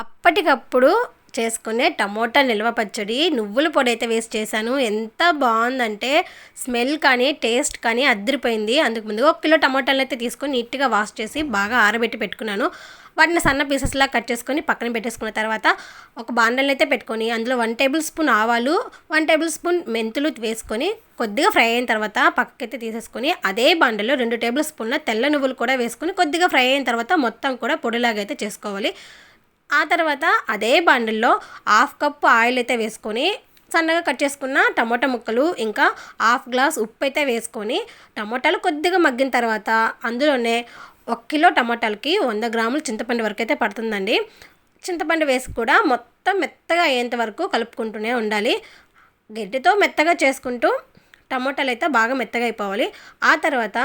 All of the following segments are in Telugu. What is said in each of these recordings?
అప్పటికప్పుడు చేసుకునే టమోటా నిల్వ పచ్చడి నువ్వుల పొడి అయితే వేసి చేశాను. ఎంత బాగుందంటే స్మెల్ కానీ టేస్ట్ కానీ అద్దరిపోయింది. అందుకు ముందుగా 1 కిలో టమోటాలను అయితే తీసుకొని నీట్గా వాష్ చేసి బాగా ఆరబెట్టి పెట్టుకున్నాను. వాటిని సన్న పీసెస్లా కట్ చేసుకొని పక్కన పెట్టేసుకున్న తర్వాత ఒక బాండల్ని అయితే పెట్టుకొని అందులో 1 టేబుల్ స్పూన్ ఆవాలు, 1 టేబుల్ స్పూన్ మెంతులు వేసుకొని కొద్దిగా ఫ్రై అయిన తర్వాత పక్కకైతే తీసేసుకొని అదే బాండల్లో 2 టేబుల్ స్పూన్ల తెల్ల నువ్వులు కూడా వేసుకొని కొద్దిగా ఫ్రై అయిన తర్వాత మొత్తం కూడా పొడిలాగా అయితే చేసుకోవాలి. ఆ తర్వాత అదే బండిల్లో 1/2 కప్పు ఆయిల్ అయితే వేసుకొని సన్నగా కట్ చేసుకున్న టమోటా ముక్కలు ఇంకా 1/2 గ్లాస్ ఉప్పు అయితే వేసుకొని టమోటాలు కొద్దిగా మగ్గిన తర్వాత అందులోనే 1 కిలో టమోటాలకి 100 గ్రాములు చింతపండు వరకు అయితే పడుతుందండి. చింతపండు వేసి కూడా మొత్తం మెత్తగా అయ్యేంత వరకు కలుపుకుంటూనే ఉండాలి. గడ్డితో మెత్తగా చేసుకుంటూ టమోటాలు అయితే బాగా మెత్తగా అయిపోవాలి. ఆ తర్వాత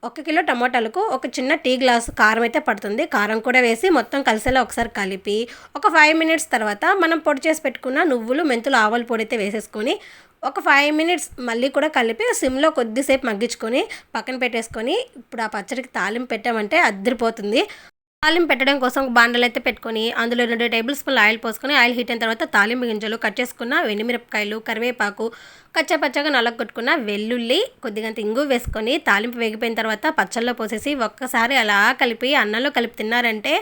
1 కిలో టమోటాలకు ఒక చిన్న టీ గ్లాసు కారం అయితే పడుతుంది. కారం కూడా వేసి మొత్తం కలిసేలా ఒకసారి కలిపి ఒక 5 మినిట్స్ తర్వాత మనం పొడి చేసి పెట్టుకున్న నువ్వులు, మెంతులు, ఆవాల పొడి అయితే వేసేసుకొని ఒక 5 మినిట్స్ మళ్ళీ కూడా కలిపి సిమ్లో కొద్దిసేపు మగ్గించుకొని పక్కన పెట్టేసుకొని ఇప్పుడు ఆ పచ్చడికి తాలింపు పెట్టామంటే అద్దరిపోతుంది. తాలింపు పెట్టడం కోసం ఒక బాండలు అయితే పెట్టుకొని అందులో 2 టేబుల్ స్పూన్ల ఆయిల్ పోసుకొని ఆయిల్ హీట్ అయిన తర్వాత తాలింపు గింజలు, కట్ చేసుకున్న ఎండుమిరపకాయలు, కరివేపాకు, కచ్చాపచ్చగా నలగొట్టుకున్న వెల్లుల్లి, కొద్దిగంత ఇంగు వేసుకొని తాలింపు వేగిపోయిన తర్వాత పచ్చళ్ళలో పోసేసి ఒక్కసారి అలా కలిపి అన్నంలో కలిపి తిన్నారంటే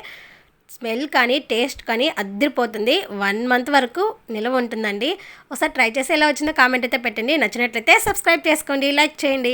స్మెల్ కానీ టేస్ట్ కానీ అద్దరిపోతుంది. 1 మంత్ వరకు నిల్వ ఉంటుందండి. ఒకసారి ట్రై చేసి ఎలా వచ్చిందో కామెంట్ అయితే పెట్టండి. నచ్చినట్లయితే సబ్స్క్రైబ్ చేసుకోండి, లైక్ చేయండి.